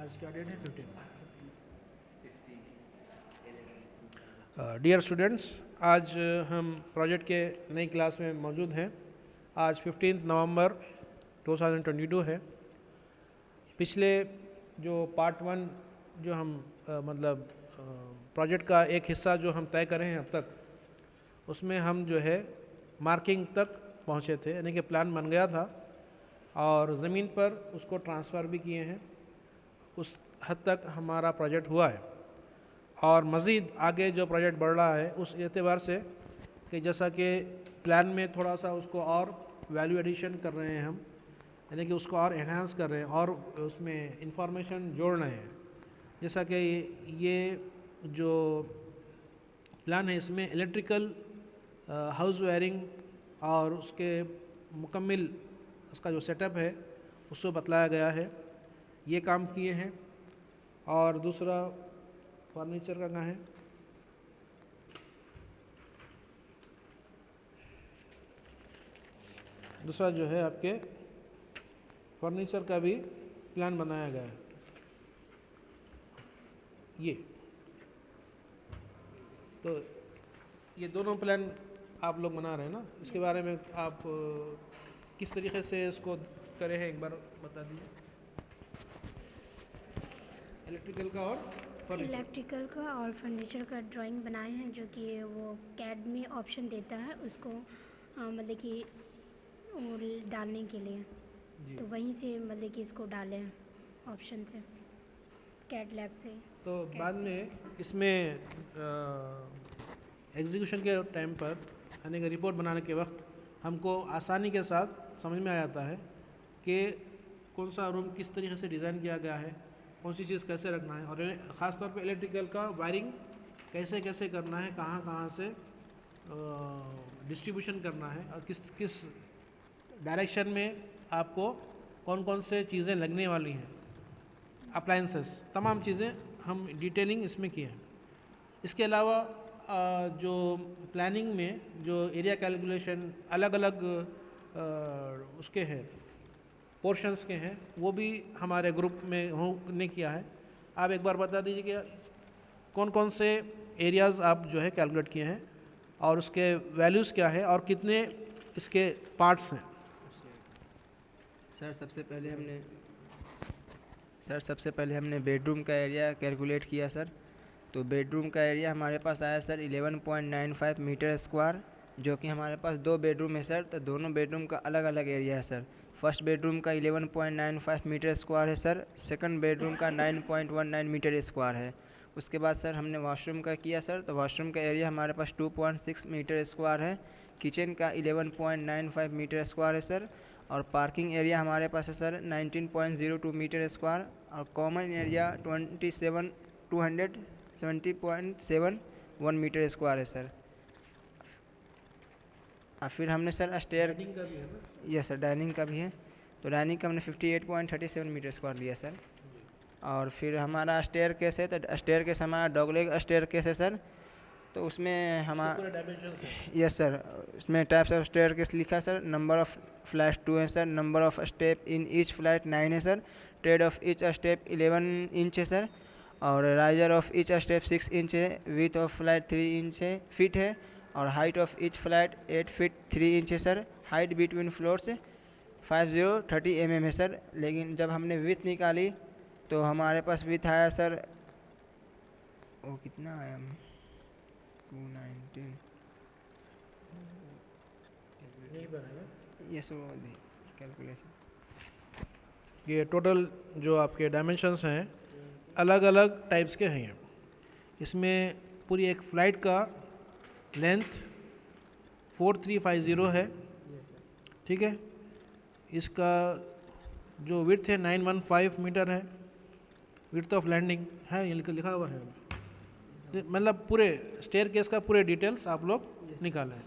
आज का डेट है 15। डियर स्टूडेंट्स, आज हम प्रोजेक्ट के नई क्लास में मौजूद हैं। आज 15 नवंबर 2022 है। पिछले जो पार्ट 1 जो हम मतलब प्रोजेक्ट का एक हिस्सा जो हम तय करें हैं अब तक, उसमें हम जो है मार्किंग तक पहुँचे थे, यानी कि प्लान बन गया था और ज़मीन पर उसको ट्रांसफ़र भी किए हैं। उस हद तक हमारा प्रोजेक्ट हुआ है और मज़ीद आगे जो प्रोजेक्ट बढ़ रहा है उस एतबार से कि जैसा कि प्लान में थोड़ा सा उसको और वैल्यू एडिशन कर रहे हैं हम, यानी कि उसको और एनहांस कर रहे हैं और उसमें इंफॉर्मेशन जोड़ रहे हैं। जैसा कि ये जो प्लान है इसमें इलेक्ट्रिकल हाउस वायरिंग और उसके मुकम्मिल उसका जो सेटअप है उसको बतलाया गया है, ये काम किए हैं। और दूसरा फर्नीचर का कहाँ है, दूसरा जो है आपके फर्नीचर का भी प्लान बनाया गया है। ये तो ये दोनों प्लान आप लोग बना रहे हैं ना, इसके बारे में आप किस तरीके से इसको करे हैं एक बार बता दीजिए। इलेक्ट्रिकल का और फर्नीचर का ड्राइंग बनाए हैं, जो कि वो कैड में ऑप्शन देता है उसको मतलब कि वो डालने के लिए, तो वहीं से मतलब कि इसको डालें हैं ऑप्शन से, कैड लैब से। तो बाद में इसमें एग्जीक्यूशन के टाइम पर यानी कि रिपोर्ट बनाने के वक्त हमको आसानी के साथ समझ में आ जाता है कि कौन सा रूम किस तरीके से डिज़ाइन किया गया है, कौन सी चीज़ कैसे रखना है और ख़ास तौर पे इलेक्ट्रिकल का वायरिंग कैसे कैसे करना है, कहाँ कहाँ से डिस्ट्रीब्यूशन करना है और किस किस डायरेक्शन में आपको कौन कौन से चीज़ें लगने वाली हैं, अप्लायंसेस, तमाम चीज़ें हम डिटेलिंग इसमें किए हैं। इसके अलावा जो प्लानिंग में जो एरिया कैलकुलेशन अलग अलग उसके हैं, पोर्शंस के हैं, वो भी हमारे ग्रुप में ने किया है। आप एक बार बता दीजिए कि कौन कौन से एरियाज़ आप जो है कैलकुलेट किए हैं और उसके वैल्यूज़ क्या है और कितने इसके पार्ट्स हैं। सर सबसे पहले हमने बेडरूम का एरिया कैलकुलेट किया सर। तो बेडरूम का एरिया हमारे पास आया सर 11.95 मीटर स्क्वायर, जो कि हमारे पास 2 बेडरूम है सर, तो दोनों बेडरूम का अलग अलग एरिया है सर। फर्स्ट बेडरूम का 11.95 मीटर स्क्वायर है सर, सेकंड बेडरूम का 9.19 मीटर स्क्वायर है। उसके बाद सर हमने वॉशरूम का किया सर, तो वॉशरूम का एरिया हमारे पास 2.6 मीटर स्क्वायर है। किचन का 11.95 मीटर स्क्वायर है सर, और पार्किंग एरिया हमारे पास है सर 19.02 मीटर स्क्वायर, और कॉमन एरिया 270.71 मीटर स्क्वायर है सर। और फिर हमने सर स्टेयर का भी है ना? यस सर, डाइनिंग का भी है। तो डाइनिंग का हमने 58.37 मीटर स्क्वायर लिया सर। और फिर हमारा स्टेयर केस है, तो स्टेयर केस हमारा डॉगलेग स्टेयर केस है सर। तो उसमें हमारा यस सर, उसमें टाइप्स ऑफ स्टेयर केस लिखा है सर। नंबर ऑफ फ्लैट्स 2 है sir, number of step in each flat 9 है sir, trade off each step 11 inch है सर, और riser of each step 6 inch है, विथ ऑफ फ्लैट 3 इंच है feet है, और height of each flat 8 feet 3 inch है sir. Height between floors 5030 mm है sir. लेकिन जब हमने विथ निकाली तो हमारे पास विथ आया सर, वो कितना आया 219 यस, वो कैलकुलेशन। ये टोटल जो आपके डायमेंशंस हैं अलग अलग टाइप्स के हैं। इसमें पूरी एक फ़्लाइट का लेंथ 4350 है, ठीक है। इसका जो विड्थ है 915 मीटर है, विड्थ ऑफ लैंडिंग है, ये लिखा हुआ है। मतलब पूरे स्टेयर केस का पूरे डिटेल्स आप लोग निकालें।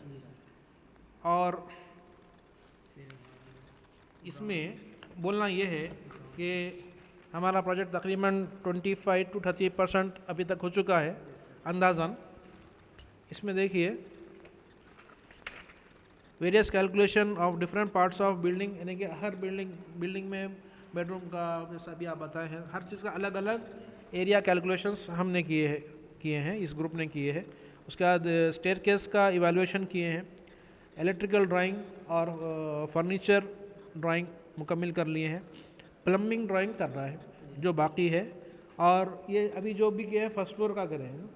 और इसमें बोलना ये है कि हमारा प्रोजेक्ट तकरीबन 25 to 30% अभी तक हो चुका है अंदाज़न। इसमें देखिए various calculation of different parts of building, यानी कि हर बिल्डिंग में बेडरूम का, जैसा भी आप बताए हैं, हर चीज़ का अलग अलग एरिया कैलकुलेशंस हमने किए हैं, इस ग्रुप ने किए हैं। उसके बाद स्टेयरकेस का इवैल्यूएशन किए हैं, इलेक्ट्रिकल ड्राइंग और फर्नीचर ड्राइंग मुकम्मल कर लिए हैं, प्लम्बिंग ड्राइंग कर रहा है जो बाकी है, और ये अभी जो भी किए हैं फर्स्ट फ्लोर का करें हैं,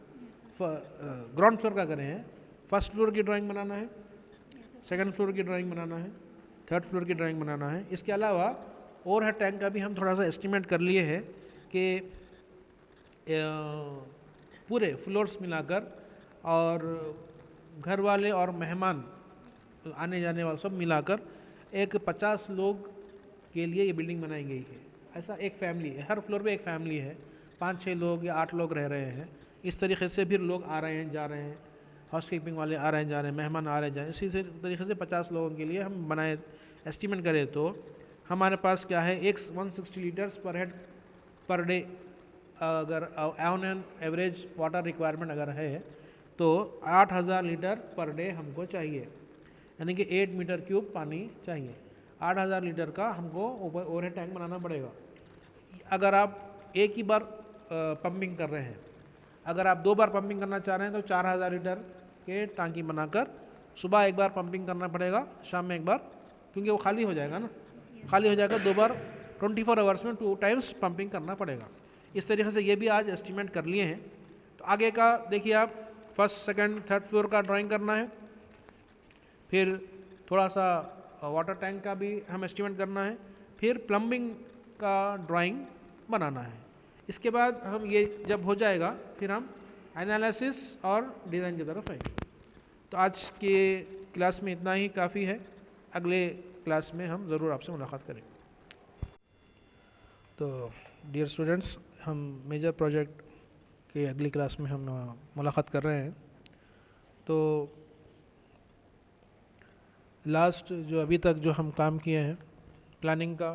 ग्राउंड फ्लोर का करें हैं। फर्स्ट फ्लोर की ड्राइंग बनाना है, सेकंड फ्लोर की ड्राइंग बनाना है, थर्ड फ्लोर की ड्राइंग बनाना है। इसके अलावा ओवरहेड टैंक का भी हम थोड़ा सा एस्टिमेट कर लिए है कि पूरे फ्लोर्स मिलाकर और घर वाले और मेहमान आने जाने वाले सब मिलाकर एक 50 लोग के लिए ये बिल्डिंग बनाई गई है। ऐसा एक फैमिली है, हर फ्लोर पे एक फैमिली है, 5-6 लोग या 8 लोग रह रहे हैं। इस तरीके से भी लोग आ रहे हैं जा रहे हैं, हाउसकीपिंग वाले आ रहे हैं जा रहे हैं, मेहमान आ रहे हैं जा रहे हैं। इसी तरीके से 50 लोगों के लिए हम बनाए, एस्टिमेट करें तो हमारे पास क्या है, 160 लीटर्स पर हेड पर डे अगर on an average water requirement अगर है तो 8000 लीटर पर डे हमको चाहिए, यानी कि 8 मीटर क्यूब पानी चाहिए। 8000 लीटर का हमको ओवरहेड टैंक बनाना पड़ेगा। अगर आप एक ही बार पंपिंग कर रहे हैं, अगर आप 2 बार पंपिंग करना चाह रहे हैं तो 4000 लीटर के टांकी बनाकर सुबह एक बार पंपिंग करना पड़ेगा, शाम में एक बार, क्योंकि वो खाली हो जाएगा ना, खाली हो जाएगा 2 बार 24 आवर्स में 2 टाइम्स पंपिंग करना पड़ेगा। इस तरीके से ये भी आज एस्टिमेट कर लिए हैं। तो आगे का देखिए आप, फर्स्ट सेकंड थर्ड फ्लोर का ड्राइंग करना है, फिर थोड़ा सा वाटर टैंक का भी हम एस्टिमेट करना है, फिर प्लम्बिंग का ड्राइंग बनाना है। इसके बाद हम ये जब हो जाएगा फिर हम एनालिसिस और डिज़ाइन की तरफ आएंगे। तो आज के क्लास में इतना ही काफ़ी है, अगले क्लास में हम ज़रूर आपसे मुलाकात करेंगे। तो डियर स्टूडेंट्स, हम मेजर प्रोजेक्ट के अगली क्लास में हम मुलाकात कर रहे हैं। तो लास्ट जो अभी तक जो हम काम किए हैं, प्लानिंग का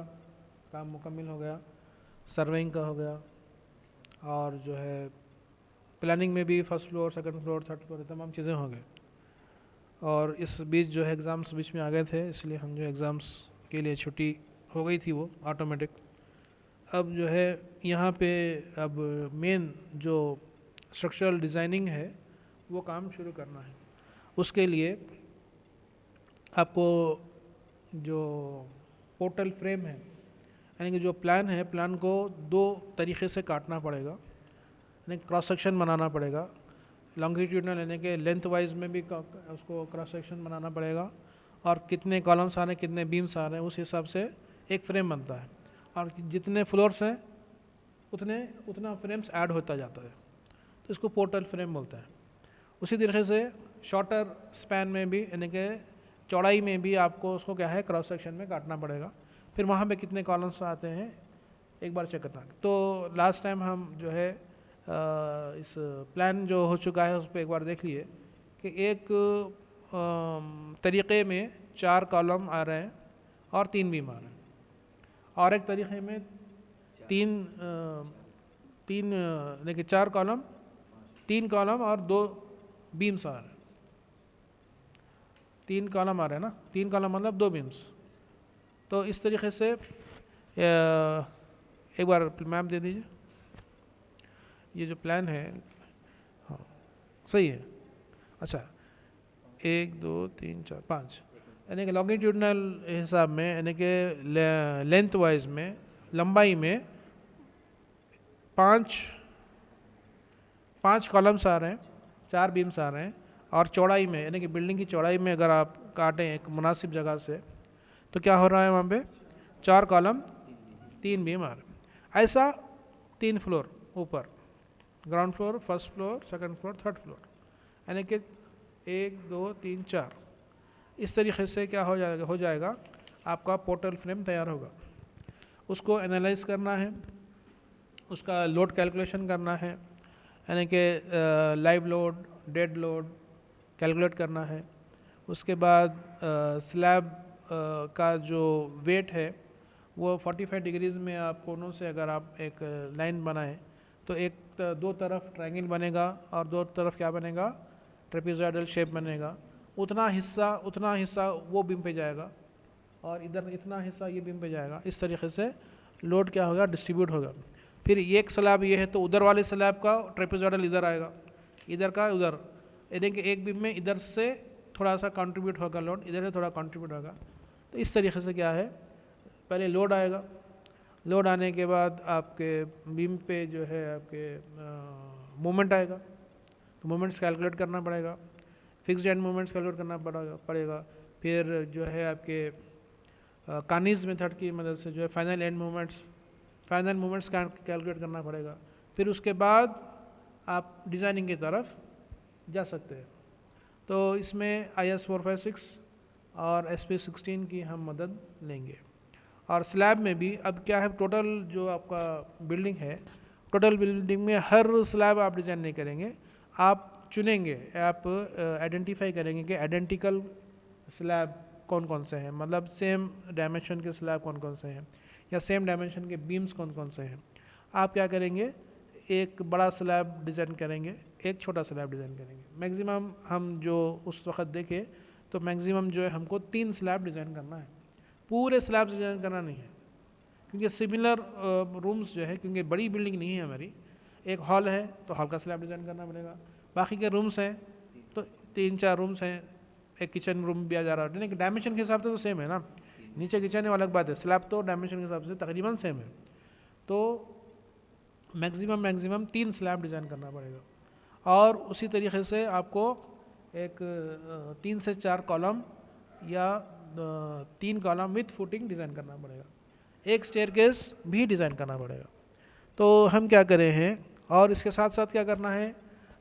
काम मुकम्मल हो गया, सर्वेइंग का हो गया, और जो है प्लानिंग में भी first floor second floor third floor तमाम चीज़ें हो गई। और इस बीच जो है एग्ज़ाम्स बीच में आ गए थे, इसलिए हम जो एग्ज़ाम्स के लिए छुट्टी हो गई थी वो ऑटोमेटिक। अब जो है यहाँ पे अब मेन जो स्ट्रक्चरल डिज़ाइनिंग है वो काम शुरू करना है। उसके लिए आपको जो पोर्टल फ्रेम है, यानी कि जो प्लान है, प्लान को 2 तरीक़े से काटना पड़ेगा, यानी क्रॉस सेक्शन बनाना पड़ेगा, लॉन्गिट्यूडनल यानी कि लेंथ वाइज में भी उसको क्रॉस सेक्शन बनाना पड़ेगा, और कितने कॉलम्स आ रहे हैं कितने बीम्स आ रहे हैं उस हिसाब से एक फ्रेम बनता है, और जितने फ्लोर्स हैं उतना फ्रेम्स ऐड होता जाता है, तो इसको पोर्टल फ्रेम बोलता है। उसी तरीके से शॉर्टर स्पैन में भी, यानी कि चौड़ाई में भी आपको उसको क्या है क्रॉस सेक्शन में काटना पड़ेगा, फिर वहाँ पे कितने कॉलम्स आते हैं एक बार चेक करना। तो लास्ट टाइम हम जो है इस प्लान जो हो चुका है उस पर एक बार देख लिए कि एक तरीक़े में 4 कॉलम आ रहे हैं और 3 बीम आ रहे हैं, और एक तरीक़े में 4 कॉलम 3 कॉलम और 2 बीम्स आ रहे हैं। 3 कॉलम आ रहे हैं ना, 3 कॉलम मतलब 2 बीम्स। तो इस तरीके से एक बार मैप दे दीजिए। ये जो प्लान है, हाँ सही है, अच्छा 1 2 3 4 5, यानी कि लॉन्गिट्यूडनल हिसाब में, यानी कि लेंथ वाइज में, लंबाई में 5 कॉलम्स आ रहे हैं, 4 बीम्स आ रहे हैं, और चौड़ाई में यानी कि बिल्डिंग की चौड़ाई में अगर आप काटें एक मुनासिब जगह से तो क्या हो रहा है, वहाँ पे 4 कॉलम 3 बीम आ रहे हैं। ऐसा 3 फ्लोर ऊपर, ground floor, first floor, second floor, third floor, यानी कि 1 2 3 4, इस तरीके से क्या हो जाएगा आपका पोर्टल फ्रेम तैयार होगा। उसको एनालाइज करना है, उसका लोड कैलकुलेशन करना है, यानी कि live load, dead load calculate करना है। उसके बाद स्लैब का जो वेट है वो 45 डिग्रीज़ में आप कोनों से अगर आप एक लाइन बनाएं तो 2 तरफ ट्रायंगल बनेगा और 2 तरफ क्या बनेगा, ट्रेपेजॉइडल शेप बनेगा। उतना हिस्सा वो बीम पे जाएगा और इधर इतना हिस्सा ये बीम पे जाएगा। इस तरीके से लोड क्या होगा, डिस्ट्रीब्यूट होगा। फिर एक स्लैब ये है तो उधर वाले स्लैब का ट्रेपेजॉइडल इधर आएगा, इधर का उधर, यानी कि एक बीम में इधर से थोड़ा सा कंट्रीब्यूट होगा लोड, इधर से थोड़ा कंट्रीब्यूट होगा। तो इस तरीके से क्या है, पहले लोड आएगा, लोड आने के बाद आपके बीम पे जो है आपके मोमेंट आएगा, तो मोमेंट्स कैलकुलेट करना पड़ेगा, फिक्स्ड एंड मोमेंट्स कैलकुलेट करना पड़ेगा। फिर जो है आपके कानीज मेथड की मदद से जो है फाइनल मोमेंट्स कैलकुलेट करना पड़ेगा। फिर उसके बाद आप डिज़ाइनिंग की तरफ जा सकते हैं। तो इसमें IS 456 और SP 16 की हम मदद लेंगे। और स्लैब में भी अब क्या है, टोटल जो आपका बिल्डिंग है, टोटल बिल्डिंग में हर स्लैब आप डिज़ाइन नहीं करेंगे, आप चुनेंगे, आप आइडेंटिफाई करेंगे कि आइडेंटिकल स्लैब कौन कौन से हैं, मतलब सेम डायमेंशन के स्लैब कौन कौन से हैं, या सेम डायमेंशन के बीम्स कौन कौन से हैं। आप क्या करेंगे, एक बड़ा स्लैब डिज़ाइन करेंगे, एक छोटा स्लैब डिज़ाइन करेंगे। मैक्सिमम हम जो उस वक्त देखें तो मैक्सिमम जो है हमको 3 स्लैब डिज़ाइन करना है, पूरे स्लैब डिज़ाइन करना नहीं है, क्योंकि सिमिलर रूम्स जो है, क्योंकि बड़ी बिल्डिंग नहीं है हमारी, एक हॉल है तो हॉल का स्लैब डिज़ाइन करना पड़ेगा, बाकी के रूम्स हैं तो 3-4 रूम्स हैं, एक किचन रूम भी आ जा रहा है, लेकिन डायमेंशन के हिसाब से तो सेम है ना, नीचे किचन है अलग बात है, स्लैब तो डायमेंशन के हिसाब से तकरीबन सेम है। तो मैक्सिमम 3 स्लैब डिज़ाइन करना पड़ेगा। और उसी तरीके से आपको एक 3 से 4 कॉलम या 3 कॉलम विथ फुटिंग डिज़ाइन करना पड़ेगा, एक स्टेयरकेस भी डिज़ाइन करना पड़ेगा। तो हम क्या करें हैं, और इसके साथ साथ क्या करना है,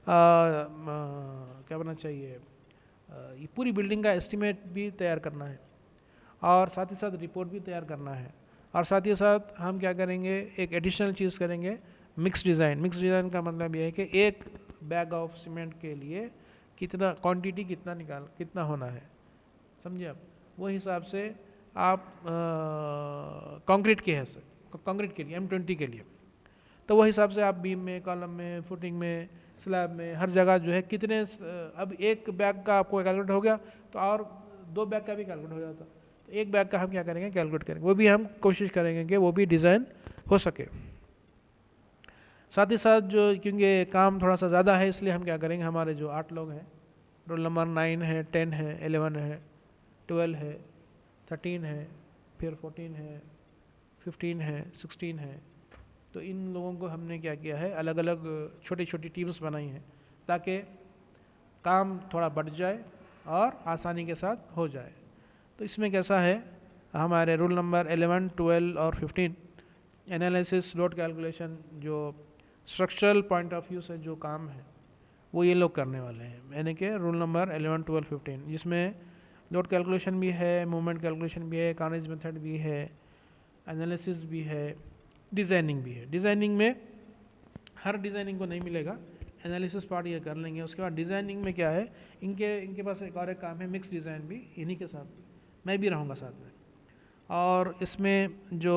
क्या बनना चाहिए, ये पूरी बिल्डिंग का एस्टीमेट भी तैयार करना है, और साथ ही साथ रिपोर्ट भी तैयार करना है। और साथ ही साथ हम क्या करेंगे, एक एडिशनल चीज़ करेंगे, मिक्स डिज़ाइन का मतलब ये है कि एक बैग ऑफ सीमेंट के लिए कितना क्वांटिटी कितना होना है, समझिए आप, वो हिसाब से आप कंक्रीट के लिए M20 के लिए, तो वो हिसाब से आप बीम में, कॉलम में, फुटिंग में, स्लैब में, हर जगह जो है कितने, अब एक बैग का आपको कैलकुलेट हो गया तो और 2 बैग का भी कैलकुलेट हो जाता, तो एक बैग का हम क्या करेंगे, कैलकुलेट करेंगे, वो भी हम कोशिश करेंगे कि वो भी डिज़ाइन हो सके। साथ ही साथ जो, क्योंकि काम थोड़ा सा ज़्यादा है, इसलिए हम क्या करेंगे, हमारे जो 8 लोग हैं, रोल नंबर 9 है, 10 है, 11 है, 12 है, 13 है, फिर 14 है, 15 है, 16 है, तो इन लोगों को हमने क्या किया है, अलग अलग छोटी छोटी टीम्स बनाई हैं ताकि काम थोड़ा बढ़ जाए और आसानी के साथ हो जाए। तो इसमें कैसा है, हमारे रूल नंबर 11, 12 और 15 एनालिसिस, लोड कैलकुलेशन, जो स्ट्रक्चरल पॉइंट ऑफ व्यू से जो काम है वो ये लोग करने वाले हैं, यानी कि रूल नंबर 11, 12, 15, जिसमें लोड कैलकुलेशन भी है, मूवमेंट कैलकुलेशन भी है, कार्नेज मेथड भी है, एनालिसिस भी है, डिज़ाइनिंग भी है। डिज़ाइनिंग में हर डिज़ाइनिंग को नहीं मिलेगा, एनालिसिस पार्ट ये कर लेंगे, उसके बाद डिज़ाइनिंग में क्या है, इनके पास एक और एक काम है, मिक्स डिज़ाइन भी, इन्हीं के साथ मैं भी रहूँगा साथ में। और इसमें जो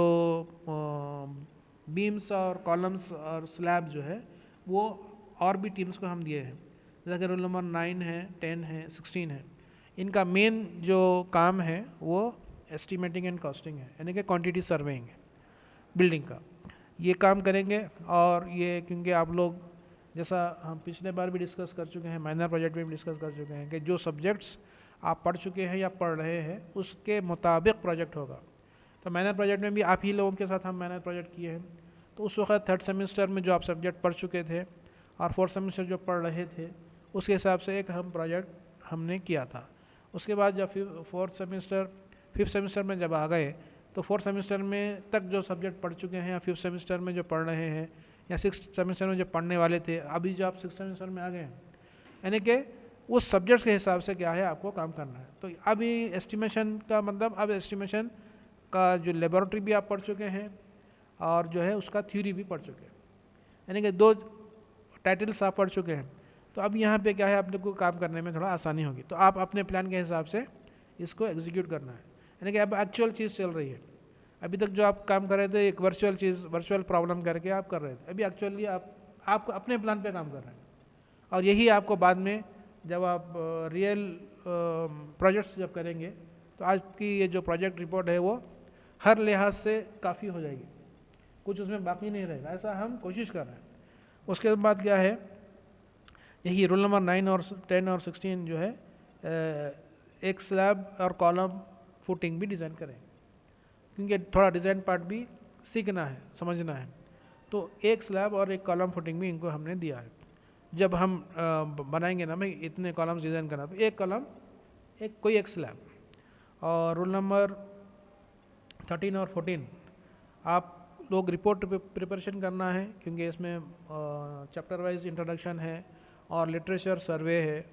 बीम्स और कॉलम्स और स्लैब जो है वो और भी टीम्स को हम दिए हैं, जैसा कि रोल नंबर 9 है, 10 है, 16 है, इनका मेन जो काम है वो एस्टिमेटिंग एंड कॉस्टिंग है, यानी कि क्वांटिटी सर्वेइंग है बिल्डिंग का, ये काम करेंगे। और ये क्योंकि आप लोग, जैसा हम पिछले बार भी डिस्कस कर चुके हैं, माइनर प्रोजेक्ट में भी डिस्कस कर चुके हैं, कि जो सब्जेक्ट्स आप पढ़ चुके हैं या पढ़ रहे हैं उसके मुताबिक प्रोजेक्ट होगा। तो माइनर प्रोजेक्ट में भी आप ही लोगों के साथ हम माइनर प्रोजेक्ट किए हैं, तो उस वक्त 3rd सेमेस्टर में जो आप सब्जेक्ट पढ़ चुके थे और 4th सेमेस्टर जो पढ़ रहे थे उसके हिसाब से एक हम प्रोजेक्ट हमने किया था। उसके बाद जब 4th सेमेस्टर 5th सेमेस्टर में जब आ गए तो 4th सेमेस्टर में तक जो सब्जेक्ट पढ़ चुके हैं या 5th सेमेस्टर में जो पढ़ रहे हैं या 6th सेमेस्टर में जो पढ़ने वाले थे, अभी जो आप 6th सेमेस्टर में आ गए हैं, यानी कि उस सब्जेक्ट्स के हिसाब से क्या है आपको काम करना है। तो अभी एस्टिमेशन का मतलब, अब एस्टिमेशन का जो लेबोरेटरी भी आप पढ़ चुके हैं और जो है उसका थ्योरी भी पढ़ चुके हैं, यानी कि 2 टाइटल्स आप पढ़ चुके हैं। तो अब यहाँ पे क्या है, आप लोग को काम करने में थोड़ा आसानी होगी, तो आप अपने प्लान के हिसाब से इसको एग्जीक्यूट करना है, यानी कि अब एक्चुअल चीज़ चल रही है। अभी तक जो आप काम कर रहे थे एक वर्चुअल प्रॉब्लम करके आप कर रहे थे, अभी एक्चुअली आप अपने प्लान पे काम कर रहे हैं, और यही आपको बाद में जब आप रियल प्रोजेक्ट्स जब करेंगे तो आज की ये जो प्रोजेक्ट रिपोर्ट है वो हर लिहाज से काफ़ी हो जाएगी, कुछ उसमें बाकी नहीं रहेगा, ऐसा हम कोशिश कर रहे हैं। उसके बाद क्या है, यही रोल नंबर 9 और 10 और 16 जो है एक स्लैब और कॉलम फुटिंग भी डिज़ाइन करें, क्योंकि थोड़ा डिज़ाइन पार्ट भी सीखना है, समझना है। तो एक स्लैब और एक कॉलम फुटिंग भी इनको हमने दिया है। जब हम बनाएंगे ना भाई इतने कॉलम्स डिज़ाइन करना, तो एक कॉलम एक स्लैब। और रोल नंबर 13 और 14 आप लोग रिपोर्ट प्रिपरेशन करना है, क्योंकि इसमें चैप्टर वाइज इंट्रोडक्शन है और लिटरेचर सर्वे है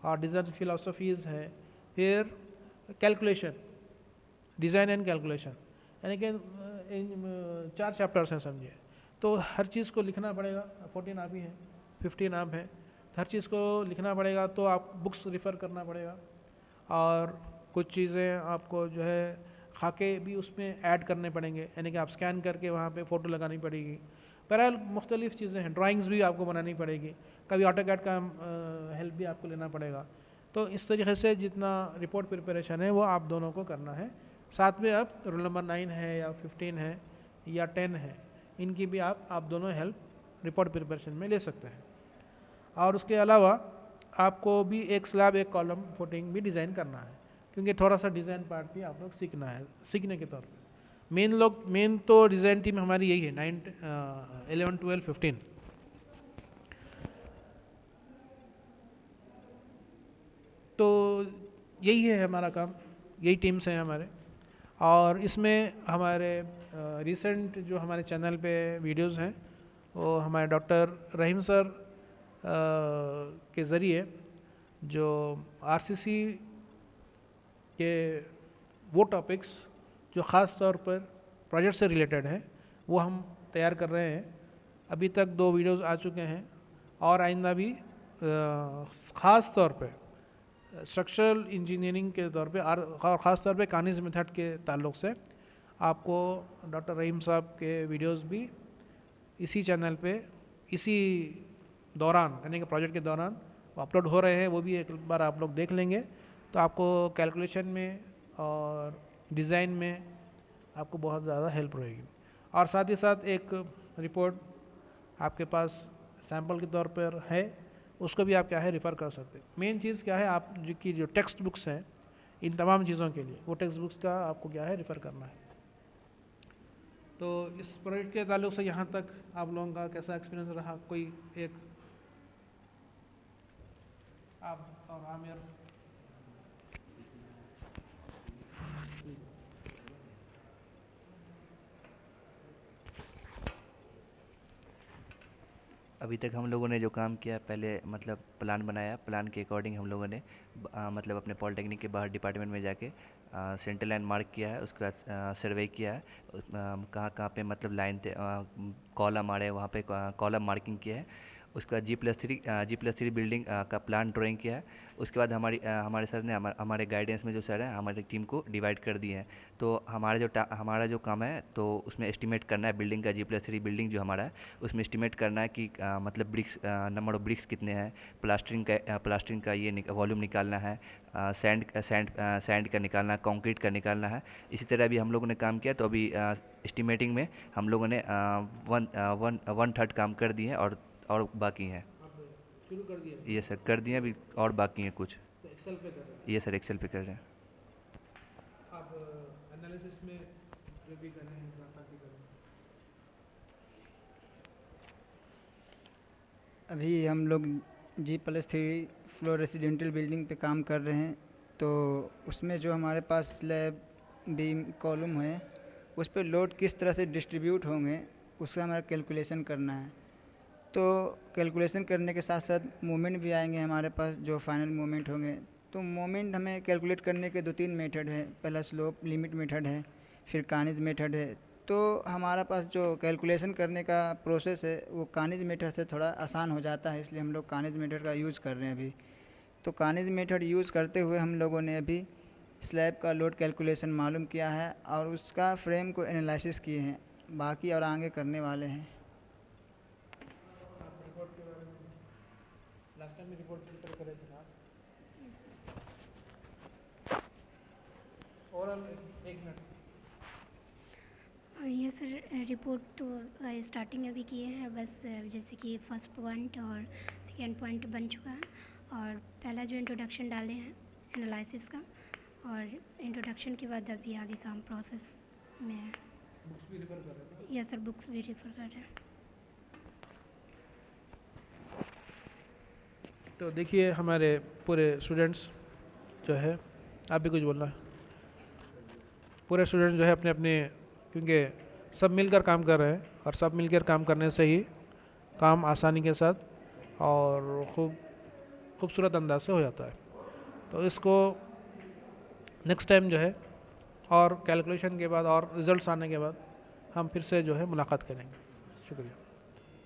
और डिज़ाइन फिलोसफीज़ है, फिर कैलकुलेशन, डिज़ाइन एंड कैलकुलेशन, यानी कि 4 चैप्टर्स हैं समझिए। तो हर चीज़ को लिखना पड़ेगा। 14 आप ही हैं, 15 आप हैं, हर चीज़ को लिखना पड़ेगा। तो आप बुक्स रिफ़र करना पड़ेगा और कुछ चीज़ें आपको जो है खाके भी उसमें ऐड करने पड़ेंगे, यानी कि आप स्कैन करके वहाँ पे फ़ोटो लगानी पड़ेगी। बहरहाल मुख्तलिफ़ चीज़ें हैं, ड्राइंग्स भी आपको बनानी पड़ेगी, कभी ऑटोकैड का हेल्प भी आपको लेना पड़ेगा। तो इस तरीके से जितना रिपोर्ट प्रिपरेशन है वो आप दोनों को करना है। साथ में आप रोल नंबर 9 है या 15 है या 10 है, इनकी भी आप दोनों हेल्प रिपोर्ट प्रिपरेशन में ले सकते हैं। और उसके अलावा आपको भी एक स्लैब एक कॉलम फुटिंग भी डिज़ाइन करना है, क्योंकि थोड़ा सा डिज़ाइन पार्ट भी आप लोग सीखना है, सीखने के तौर पे। मेन तो डिज़ाइन टीम हमारी यही है, 9, 11, 12, 15। तो यही है हमारा काम, यही टीम्स हैं हमारे। और इसमें हमारे रिसेंट जो हमारे चैनल पे वीडियोस हैं वो हमारे डॉक्टर रहीम सर के ज़रिए जो आरसीसी के वो टॉपिक्स जो ख़ास तौर पर प्रोजेक्ट से रिलेटेड है वो हम तैयार कर रहे हैं। अभी तक 2 वीडियोस आ चुके हैं और आइंदा भी ख़ास तौर पे स्ट्रक्चरल इंजीनियरिंग के तौर पे और ख़ास तौर पे कानिज़ मेथड के ताल्लुक़ से आपको डॉक्टर रहीम साहब के वीडियोस भी इसी चैनल पे इसी दौरान, यानी कि प्रोजेक्ट के दौरान अपलोड हो रहे हैं। वो भी एक बार आप लोग देख लेंगे तो आपको कैलकुलेशन में और डिज़ाइन में आपको बहुत ज़्यादा हेल्प रहेगी। और साथ ही साथ एक रिपोर्ट आपके पास सैम्पल के तौर पर है, उसको भी आप क्या है रेफ़र कर सकते हैं। मेन चीज़ क्या है, आप जो टेक्स्ट बुक्स हैं इन तमाम चीज़ों के लिए, वो टेक्स्ट बुक्स का आपको क्या है रेफ़र करना है। तो इस प्रोजेक्ट के ताल्लुक से यहाँ तक आप लोगों का कैसा एक्सपीरियंस रहा? कोई एक आप और आमिर। अभी तक हम लोगों ने जो काम किया, पहले मतलब प्लान बनाया, प्लान के अकॉर्डिंग हम लोगों ने मतलब अपने पॉलिटेक्निक के बाहर डिपार्टमेंट में जाके सेंटर लाइन मार्क किया है, उसके बाद सर्वे किया है, कहाँ कहाँ पे मतलब लाइन कॉलम आ रहे हैं वहाँ पे कॉलम मार्किंग किया है। उसके बाद G+3 बिल्डिंग का प्लान ड्राइंग किया है। उसके बाद हमारे सर ने हमारे गाइडेंस में जो सर हैं हमारी टीम को डिवाइड कर दिए हैं। तो हमारा जो काम है तो उसमें एस्टिमेट करना है बिल्डिंग का, G+3 बिल्डिंग जो हमारा है उसमें एस्टिमेट करना है कि मतलब ब्रिक्स, नंबर ऑफ ब्रिक्स कितने हैं, प्लास्टरिंग का ये वॉल्यूम निकालना है, सैंड का निकालना है, कंक्रीट का निकालना है। इसी तरह भी हम लोगों ने काम किया। तो अभी एस्टिमेटिंग में हम लोगों ने 1/3 काम कर दिए हैं और बाकी हैं। शुरू कर दिया? ये सर कर दिए, अभी और बाकी हैं कुछ। तो एक्सेल पे कर रहे हैं ये सर एक्सेल पे कर रहे हैं। आप एनालिसिस में जो भी कर रहे हैं ताकि करें। अभी हम लोग G+3 फ्लोर रेसिडेंटल बिल्डिंग पे काम कर रहे हैं। तो उसमें जो हमारे पास स्लैब बीम कॉलम है उस पे लोड किस तरह से डिस्ट्रीब्यूट होंगे उसका हमारा कैलकुलेशन करना है। तो कैलकुलेशन करने के साथ साथ मोमेंट भी आएंगे हमारे पास, जो फाइनल मोमेंट होंगे। तो मोमेंट हमें कैलकुलेट करने के 2-3 मेथड है। पहला स्लोप लिमिट मेथड है, फिर कानिज मेथड है। तो हमारा पास जो कैलकुलेशन करने का प्रोसेस है वो कानिज मेथड से थोड़ा आसान हो जाता है, इसलिए हम लोग कानिज मेथड का यूज़ कर रहे हैं अभी। तो कानिज मेथड यूज़ करते हुए हम लोगों ने अभी स्लैब का लोड कैलकुलेशन मालूम किया है और उसका फ्रेम को एनालिसिस किए हैं, बाकी और आगे करने वाले हैं। लास्ट टाइम में रिपोर्ट प्रिपेयर करे थे आप? ओवरऑल एक मिनट। ये सर रिपोर्ट तो स्टार्टिंग अभी किए हैं बस, जैसे कि फर्स्ट पॉइंट और सेकेंड पॉइंट बन चुका है, और पहला जो इंट्रोडक्शन डाले हैं एनालिसिस का, और इंट्रोडक्शन के बाद अभी आगे काम प्रोसेस में है। बुक्स भी रेफर कर रहे हैं? यस सर, बुक्स भी रेफर कर रहे हैं। तो देखिए हमारे पूरे स्टूडेंट्स जो है, आप भी कुछ बोलना है? पूरे स्टूडेंट्स जो है अपने अपने, क्योंकि सब मिलकर काम कर रहे हैं और सब मिलकर काम करने से ही काम आसानी के साथ और खूबसूरत अंदाज से हो जाता है। तो इसको नेक्स्ट टाइम जो है और कैलकुलेशन के बाद और रिजल्ट्स आने के बाद हम फिर से जो है मुलाकात करेंगे। शुक्रिया।